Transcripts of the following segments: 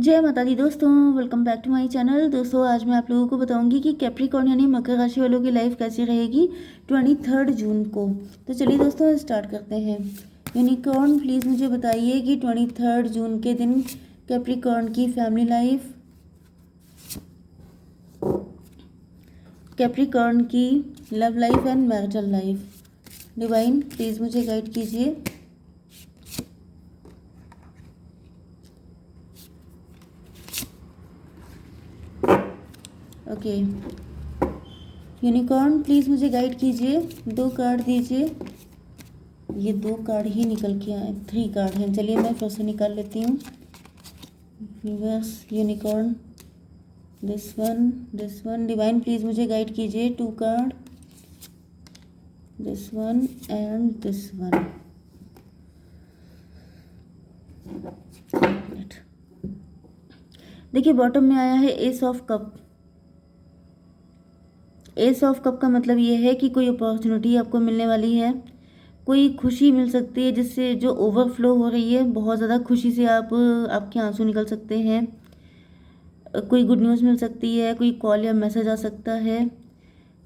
जय माता दी दोस्तों, welcome back to my channel. दोस्तों आज मैं आप लोगों को बताऊंगी कि कैप्रिकॉर्न यानी मकर राशि वालों की लाइफ कैसी रहेगी 23 जून को। तो चलिए दोस्तों स्टार्ट करते हैं। यूनिकॉर्न प्लीज़ मुझे बताइए कि 23 जून के दिन कैप्रिकॉर्न की फैमिली लाइफ, कैप्रिकॉर्न की love life and marital life. Divine please मुझे गाइड कीजिए। ओके यूनिकॉर्न प्लीज़ मुझे गाइड कीजिए, 2 कार्ड दीजिए। ये 2 कार्ड ही निकल के आए, 3 कार्ड हैं। चलिए मैं फिर से निकाल लेती हूँ। Universe, unicorn, this one. Divine please मुझे गाइड कीजिए, 2 card, this one and this one. देखिए बॉटम में आया है S of cup. S of cup का मतलब ये है कि कोई अपॉर्चुनिटी आपको मिलने वाली है, कोई खुशी मिल सकती है जिससे जो ओवरफ्लो हो रही है, बहुत ज़्यादा खुशी से आपके आंसू निकल सकते हैं। कोई गुड न्यूज़ मिल सकती है, कोई कॉल या मैसेज आ सकता है।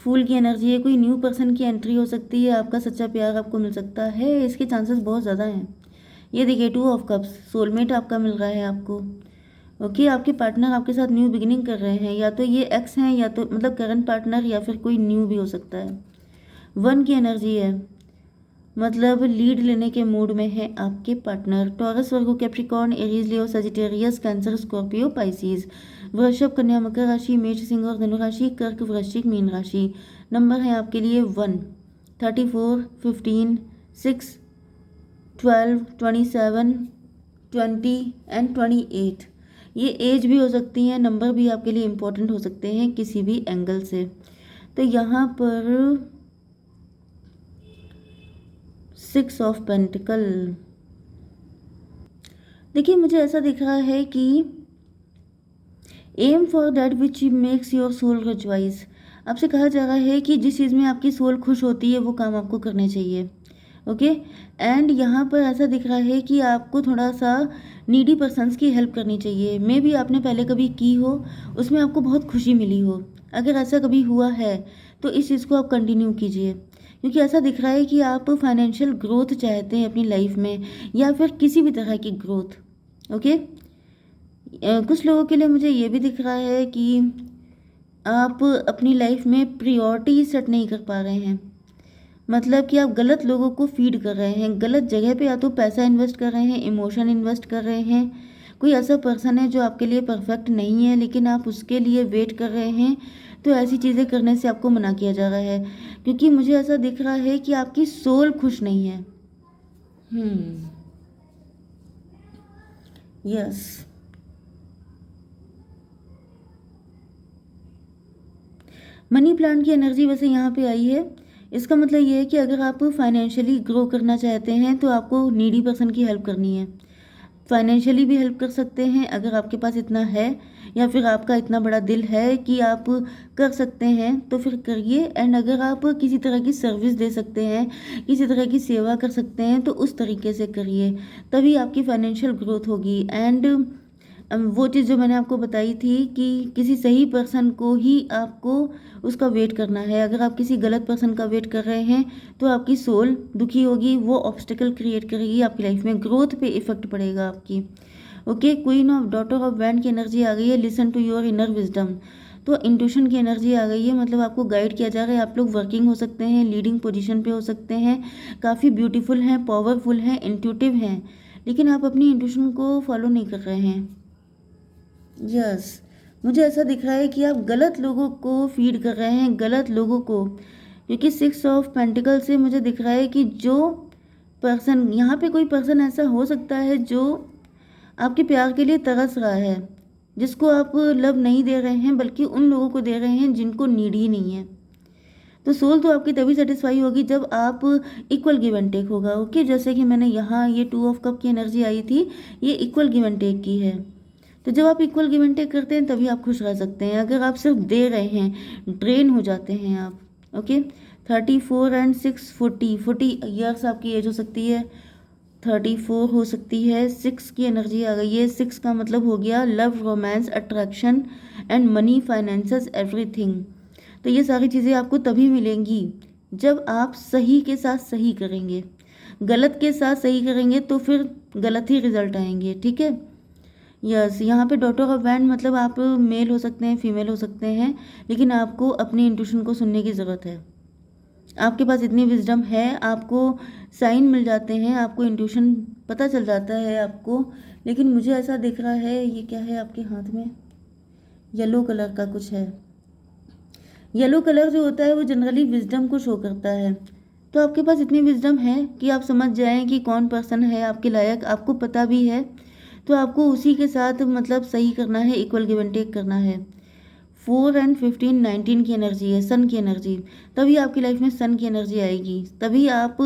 फूल की एनर्जी है, कोई न्यू पर्सन की एंट्री हो सकती है, आपका सच्चा प्यार आपको मिल सकता है, इसके चांसेस बहुत ज़्यादा हैं। ये देखिए 2 ऑफ कप्स, सोलमेट आपका मिल रहा है आपको। ओके आपके पार्टनर आपके साथ न्यू बिगिनिंग कर रहे हैं, या तो ये एक्स हैं या तो मतलब करंट पार्टनर, या फिर कोई न्यू भी हो सकता है। 1 की एनर्जी है, मतलब लीड लेने के मूड में है आपके पार्टनर। टॉरस, वर्गो, कैप्रिकॉर्न, एरीज, लियो, सजिटेरियस, कैंसर, स्कॉर्पियो, पाइसिस। वृषभ, कन्या, मकर राशि, मेष, सिंह और धनु राशि, कर्क, वृश्चिक, मीन राशि। नंबर है आपके लिए 1, 34, 15, 6, 12, 27, 20 एंड 28। ये एज भी हो सकती है, नंबर भी आपके लिए इम्पोर्टेंट हो सकते हैं किसी भी एंगल से। तो यहाँ पर 6 ऑफ पेंटिकल। देखिए मुझे ऐसा दिख रहा है कि aim for that which makes your soul rejoice. आपसे कहा जा रहा है कि जिस चीज़ में आपकी सोल खुश होती है वो काम आपको करने चाहिए। ओके एंड यहाँ पर ऐसा दिख रहा है कि आपको थोड़ा सा नीडी पर्सन्स की हेल्प करनी चाहिए। मे बी आपने पहले कभी की हो, उसमें आपको बहुत खुशी मिली हो। अगर ऐसा कभी हुआ है तो इस चीज़ को आप कंटिन्यू कीजिए, क्योंकि ऐसा दिख रहा है कि आप फाइनेंशियल ग्रोथ चाहते हैं अपनी लाइफ में, या फिर किसी भी तरह की ग्रोथ। ओके कुछ लोगों के लिए मुझे ये भी दिख रहा है कि आप अपनी लाइफ में प्रायोरिटी सेट नहीं कर पा रहे हैं, मतलब कि आप गलत लोगों को फीड कर रहे हैं, गलत जगह पे या तो पैसा इन्वेस्ट कर रहे हैं, इमोशन इन्वेस्ट कर रहे हैं। कोई ऐसा पर्सन है जो आपके लिए परफेक्ट नहीं है लेकिन आप उसके लिए वेट कर रहे हैं, तो ऐसी चीज़ें करने से आपको मना किया जा रहा है, क्योंकि मुझे ऐसा दिख रहा है कि आपकी सोल खुश नहीं है। यस मनी प्लांट की एनर्जी वैसे यहाँ पे आई है। इसका मतलब ये है कि अगर आप फाइनेंशियली ग्रो करना चाहते हैं तो आपको नीडी पर्सन की हेल्प करनी है। फाइनेंशियली भी हेल्प कर सकते हैं अगर आपके पास इतना है, या फिर आपका इतना बड़ा दिल है कि आप कर सकते हैं तो फिर करिए। एंड अगर आप किसी तरह की सर्विस दे सकते हैं, किसी तरह की सेवा कर सकते हैं, तो उस तरीके से करिए, तभी आपकी फाइनेंशियल ग्रोथ होगी। एंड वो चीज़ जो मैंने आपको बताई थी कि किसी सही पर्सन को ही आपको उसका वेट करना है। अगर आप किसी गलत पर्सन का वेट कर रहे हैं तो आपकी सोल दुखी होगी, वो ऑब्स्टिकल क्रिएट करेगी आपकी लाइफ में, ग्रोथ पे इफेक्ट पड़ेगा आपकी। Okay queen of daughter of wand की एनर्जी आ गई है, listen to your inner wisdom. तो इंट्यूशन की एनर्जी आ गई है, मतलब आपको गाइड किया जा रहा है। आप लोग वर्किंग हो सकते हैं, लीडिंग पोजीशन पे हो सकते हैं, काफ़ी ब्यूटीफुल हैं, पावरफुल हैं, इंट्यूटिव हैं, लेकिन आप अपनी इंट्यूशन को फॉलो नहीं कर रहे हैं। यस मुझे ऐसा दिख रहा है कि आप गलत लोगों को फीड कर रहे हैं, गलत लोगों को, क्योंकि 6 ऑफ पेंटिकल से मुझे दिख रहा है कि जो पर्सन यहाँ पे, कोई पर्सन ऐसा हो सकता है जो आपके प्यार के लिए तरस रहा है, जिसको आप लव नहीं दे रहे हैं बल्कि उन लोगों को दे रहे हैं जिनको नीड ही नहीं है। तो सोल तो आपकी तभी सेटिस्फाई होगी जब आप इक्वल गिव एंड टेक होगा। ओके जैसे कि मैंने यहाँ ये 2 ऑफ कप की एनर्जी आई थी, ये इक्वल गिव एंड टेक की है। तो जब आप इक्वल गिव एंड टेक करते हैं तभी आप खुश रह सकते हैं। अगर आप सिर्फ दे रहे हैं, ड्रेन हो जाते हैं आप। ओके 34 एंड 6 40 ईयर्स आपकी एज हो सकती है। 34 हो सकती है। 6 की एनर्जी आ गई है। 6 का मतलब हो गया love, romance, attraction and money, finances, everything. तो ये सारी चीज़ें आपको तभी मिलेंगी जब आप सही के साथ सही करेंगे। गलत के साथ सही करेंगे तो फिर गलत ही रिजल्ट आएंगे, ठीक है। यस, यहाँ पे डॉटर ऑफ वैंड मतलब आप मेल हो सकते हैं, फीमेल हो सकते हैं, लेकिन आपको अपनी इंट्यूशन को सुनने की ज़रूरत है। आपके पास इतनी विजडम है, आपको साइन मिल जाते हैं, आपको इंट्यूशन पता चल जाता है आपको। लेकिन मुझे ऐसा दिख रहा है, ये क्या है आपके हाथ में, येलो कलर का कुछ है। येलो कलर जो होता है वो जनरली विजडम को शो करता है। तो आपके पास इतनी विजडम है कि आप समझ जाएं कि कौन पर्सन है आपके लायक, आपको पता भी है, तो आपको उसी के साथ मतलब सही करना है, इक्वल गिव एंड टेक करना है। 4 एंड 15 19 की एनर्जी है, सन की एनर्जी। तभी आपकी लाइफ में सन की एनर्जी आएगी, तभी आप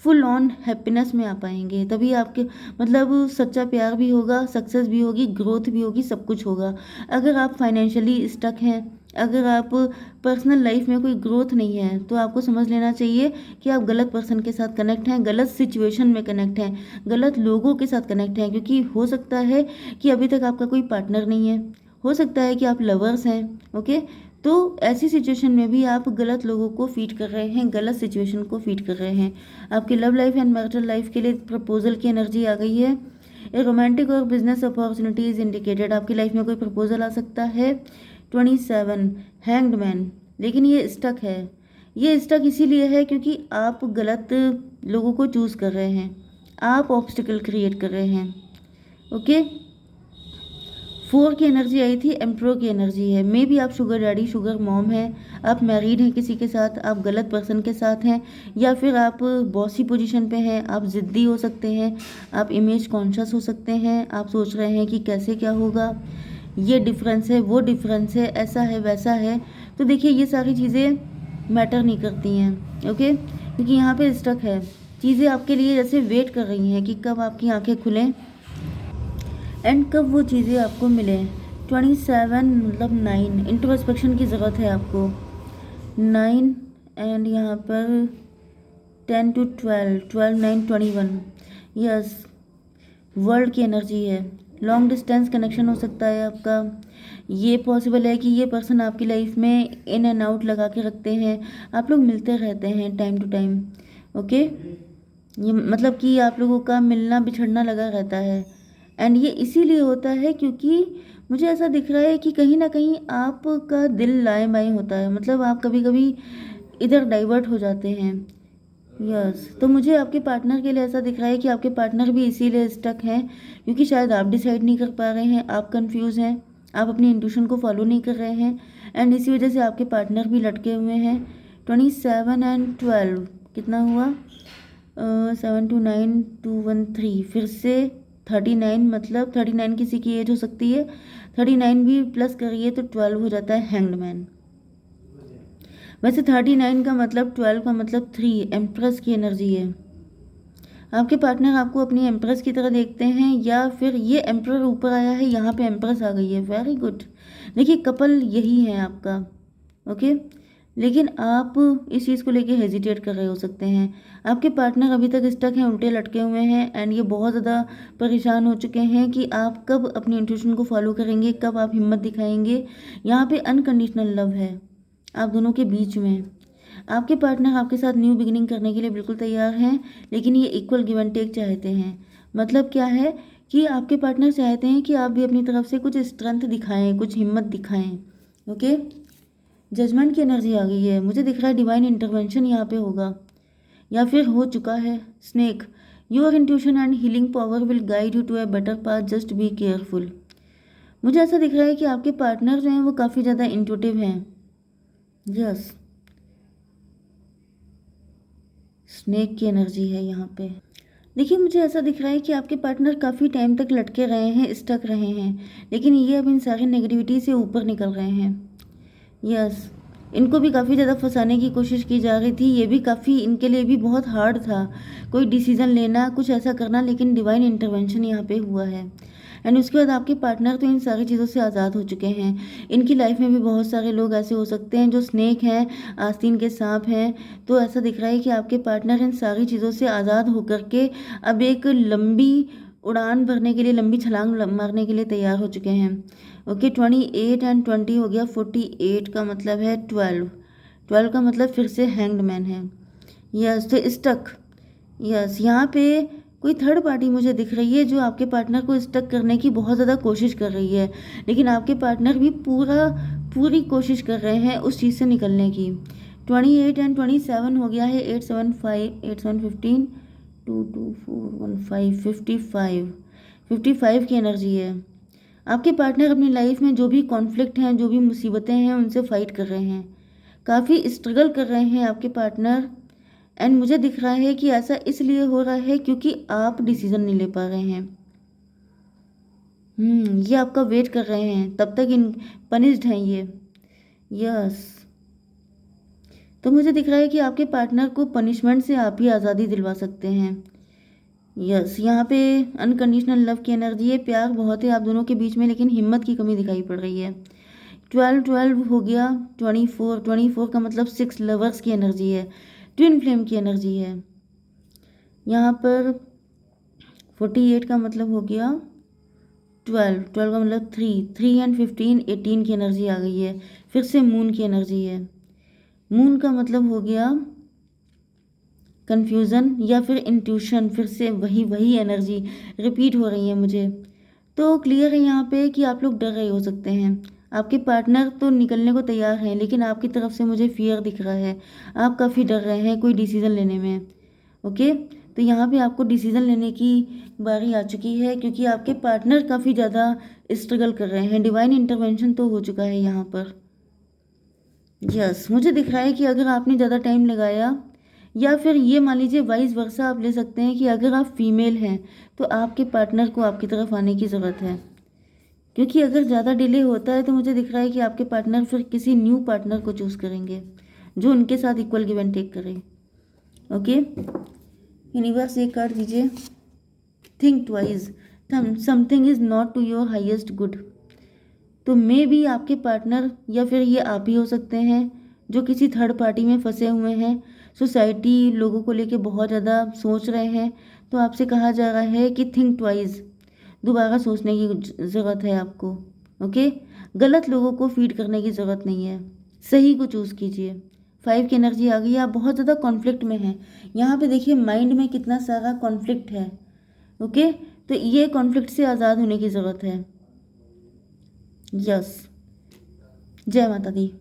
फुल ऑन हैप्पीनेस में आ पाएंगे, तभी आपके मतलब सच्चा प्यार भी होगा, सक्सेस भी होगी, ग्रोथ भी होगी, सब कुछ होगा। अगर आप फाइनेंशियली स्टक हैं, अगर आप पर्सनल लाइफ में कोई ग्रोथ नहीं है, तो आपको समझ लेना चाहिए कि आप गलत पर्सन के साथ कनेक्ट हैं, गलत सिचुएशन में कनेक्ट हैं, गलत लोगों के साथ कनेक्ट हैं। क्योंकि हो सकता है कि अभी तक आपका कोई पार्टनर नहीं है, हो सकता है कि आप लवर्स हैं, ओके। तो ऐसी सिचुएशन में भी आप गलत लोगों को फीड कर रहे हैं, गलत सिचुएशन को फीड कर रहे हैं। आपकी love life and marital life के लिए प्रपोजल की एनर्जी आ गई है। ए रोमांटिक और बिजनेस अपॉर्चुनिटी इज इंडिकेटेड, आपकी लाइफ में कोई प्रपोजल आ सकता है। 27 हैंग्ड मैन, लेकिन ये स्टक है। ये स्टक इसीलिए है क्योंकि आप गलत लोगों को चूज़ कर रहे हैं, आप ऑब्स्टिकल क्रिएट कर रहे हैं, ओके। 4 की एनर्जी आई थी, एम्प्रो की एनर्जी है। मे बी आप शुगर डैडी, शुगर मॉम हैं, आप मैरिड हैं किसी के साथ, आप गलत पर्सन के साथ हैं, या फिर आप बॉसी पोजीशन पे हैं, आप ज़िद्दी हो सकते हैं, आप इमेज कॉन्शियस हो सकते हैं, आप सोच रहे हैं कि कैसे क्या होगा, ये डिफरेंस है, वो डिफरेंस है, ऐसा है वैसा है। तो देखिए ये सारी चीज़ें मैटर नहीं करती हैं, ओके, क्योंकि यहाँ पे स्टक है। चीज़ें आपके लिए जैसे वेट कर रही हैं कि कब आपकी आंखें खुलें एंड कब वो चीज़ें आपको मिलें। 27 मतलब 9, इंट्रोस्पेक्शन की ज़रूरत है आपको। 9 एंड यहाँ पर 10 to 12, 12 9 21। यस, वर्ल्ड की एनर्जी है। लॉन्ग डिस्टेंस कनेक्शन हो सकता है आपका। ये पॉसिबल है कि ये पर्सन आपकी लाइफ में इन एंड आउट लगा के रखते हैं, आप लोग मिलते रहते हैं टाइम टू टाइम, ओके। ये मतलब कि आप लोगों का मिलना बिछड़ना लगा रहता है। एंड ये इसीलिए होता है क्योंकि मुझे ऐसा दिख रहा है कि कहीं ना कहीं आपका दिल लाए बाएं होता है, मतलब आप कभी कभी इधर डाइवर्ट हो जाते हैं। यस, तो मुझे आपके पार्टनर के लिए ऐसा दिख रहा है कि आपके पार्टनर भी इसीलिए स्टक हैं क्योंकि शायद आप डिसाइड नहीं कर पा रहे हैं, आप कंफ्यूज हैं, आप अपनी इंट्यूशन को फॉलो नहीं कर रहे हैं, एंड इसी वजह से आपके पार्टनर भी लटके हुए हैं। 27 एंड 12 कितना हुआ, 7 to 9 2 1 3, फिर से 39, मतलब 39 किसी की एज हो सकती है, 39 भी प्लस करिए तो 12 हो जाता है, हैंग्ड मैन। वैसे 39 का मतलब 12 का मतलब 3, एम्प्रेस की एनर्जी है। आपके पार्टनर आपको अपनी एम्प्रेस की तरह देखते हैं, या फिर ये एम्प्रर ऊपर आया है, यहाँ पे एम्प्रेस आ गई है, वेरी गुड। देखिए कपल यही है आपका, ओके। लेकिन आप इस चीज़ को लेके हेजिटेट कर रहे हो सकते हैं। आपके पार्टनर अभी तक स्टक हैं, उल्टे लटके हुए हैं, एंड ये बहुत ज़्यादा परेशान हो चुके हैं कि आप कब अपनी इंट्यूशन को फॉलो करेंगे, कब आप हिम्मत दिखाएंगे। यहाँ पे अनकंडीशनल लव है आप दोनों के बीच में। आपके पार्टनर आपके साथ न्यू बिगिनिंग करने के लिए बिल्कुल तैयार हैं, लेकिन ये इक्वल गिव एंड टेक चाहते हैं। मतलब क्या है कि आपके पार्टनर चाहते हैं कि आप भी अपनी तरफ से कुछ स्ट्रेंथ दिखाएं, कुछ हिम्मत दिखाएं, ओके। जजमेंट की एनर्जी आ गई है, मुझे दिख रहा है डिवाइन इंटरवेंशन यहाँ पे होगा या फिर हो चुका है। Snake, your intuition and healing power will guide you to a better path, just be careful. मुझे ऐसा दिख रहा है कि आपके पार्टनर जो हैं वो काफ़ी ज़्यादा इंट्यूटिव हैं। यस, स्नेक की एनर्जी है यहाँ पे। देखिए मुझे ऐसा दिख रहा है कि आपके पार्टनर काफ़ी टाइम तक लटके रहे हैं, स्टक रहे हैं, लेकिन ये अब इन सारी नेगेटिविटी से ऊपर निकल रहे हैं। यस, इनको भी काफ़ी ज़्यादा फंसाने की कोशिश की जा रही थी, ये भी काफ़ी इनके लिए भी बहुत हार्ड था कोई डिसीज़न लेना, कुछ ऐसा करना, लेकिन डिवाइन इंटरवेंशन यहाँ पे हुआ है। एंड उसके बाद आपके पार्टनर तो इन सारी चीज़ों से आज़ाद हो चुके हैं। इनकी लाइफ में भी बहुत सारे लोग ऐसे हो सकते हैं जो स्नेक हैं, आस्तीन के सांप हैं। तो ऐसा दिख रहा है कि आपके पार्टनर इन सारी चीज़ों से आज़ाद होकर के अब एक लंबी उड़ान भरने के लिए, लंबी छलांग मारने के लिए तैयार हो चुके हैं। ओके, 28 एंड 20 हो गया, 48 का मतलब है 12, 12 का मतलब फिर से हैंग्ड मैन है। यस, तो स्टक, यस, यहाँ पे कोई थर्ड पार्टी मुझे दिख रही है जो आपके पार्टनर को स्टक करने की बहुत ज़्यादा कोशिश कर रही है, लेकिन आपके पार्टनर भी पूरी कोशिश कर रहे हैं उस चीज़ से निकलने की। 28 एंड 27 हो गया है, 8 7 5 8 7 15 2 2 4 1 5 55, 55 की एनर्जी है। आपके पार्टनर अपनी लाइफ में जो भी कॉन्फ्लिक्ट हैं, जो भी मुसीबतें हैं, उनसे फाइट कर रहे हैं, काफ़ी स्ट्रगल कर रहे हैं आपके पार्टनर। एंड मुझे दिख रहा है कि ऐसा इसलिए हो रहा है क्योंकि आप डिसीजन नहीं ले पा रहे हैं। ये आपका वेट कर रहे हैं, तब तक इन पनिश्ड हैं ये। यस, तो मुझे दिख रहा है कि आपके पार्टनर को पनिशमेंट से आप ही आज़ादी दिलवा सकते हैं। यस, यहाँ पे अनकंडीशनल लव की एनर्जी है, प्यार बहुत है आप दोनों के बीच में, लेकिन हिम्मत की कमी दिखाई पड़ रही है। 12 हो गया, 24 का मतलब 6 लवर्स की एनर्जी है, ट्विन फ्लेम की एनर्जी है। यहाँ पर 48 का मतलब हो गया 12 का मतलब 3 एंड 15, 18 की एनर्जी आ गई है, फिर से मून की एनर्जी है। मून का मतलब हो गया कन्फ्यूज़न या फिर इंट्यूशन, फिर से वही एनर्जी रिपीट हो रही है मुझे। तो क्लियर है यहाँ पे कि आप लोग डर रहे हो सकते हैं। आपके पार्टनर तो निकलने को तैयार हैं, लेकिन आपकी तरफ से मुझे फियर दिख रहा है, आप काफ़ी डर रहे हैं कोई डिसीज़न लेने में। ओके, तो यहाँ पे आपको डिसीज़न लेने की बारी आ चुकी है, क्योंकि आपके पार्टनर काफ़ी ज़्यादा स्ट्रगल कर रहे हैं। डिवाइन इंटरवेंशन तो हो चुका है यहाँ पर। यस, मुझे दिख रहा है कि अगर आपने ज़्यादा टाइम लगाया, या फिर ये मान लीजिए वाइस वर्सा आप ले सकते हैं कि अगर आप फीमेल हैं तो आपके पार्टनर को आपकी तरफ आने की ज़रूरत है, क्योंकि अगर ज़्यादा डिले होता है तो मुझे दिख रहा है कि आपके पार्टनर फिर किसी न्यू पार्टनर को चूज़ करेंगे जो उनके साथ इक्वल गिव एंड टेक करे। ओके, यूनिवर्स एक कार्ड दीजिए। Think twice, something is not to your highest good. तो मे भी आपके पार्टनर या फिर ये आप ही हो सकते हैं जो किसी थर्ड पार्टी में फंसे हुए हैं, सोसाइटी लोगों को लेके बहुत ज़्यादा सोच रहे हैं। तो आपसे कहा जा रहा है कि थिंक ट्वाइस, दोबारा सोचने की ज़रूरत है आपको। ओके, गलत लोगों को फीड करने की ज़रूरत नहीं है, सही को चूज़ कीजिए। 5 की एनर्जी आ गई, आप बहुत ज़्यादा कॉन्फ्लिक्ट में हैं। यहाँ पे देखिए माइंड में कितना सारा कॉन्फ्लिक्ट है। ओके, तो ये कॉन्फ्लिक्ट से आज़ाद होने की ज़रूरत है। यस, जय माता दी।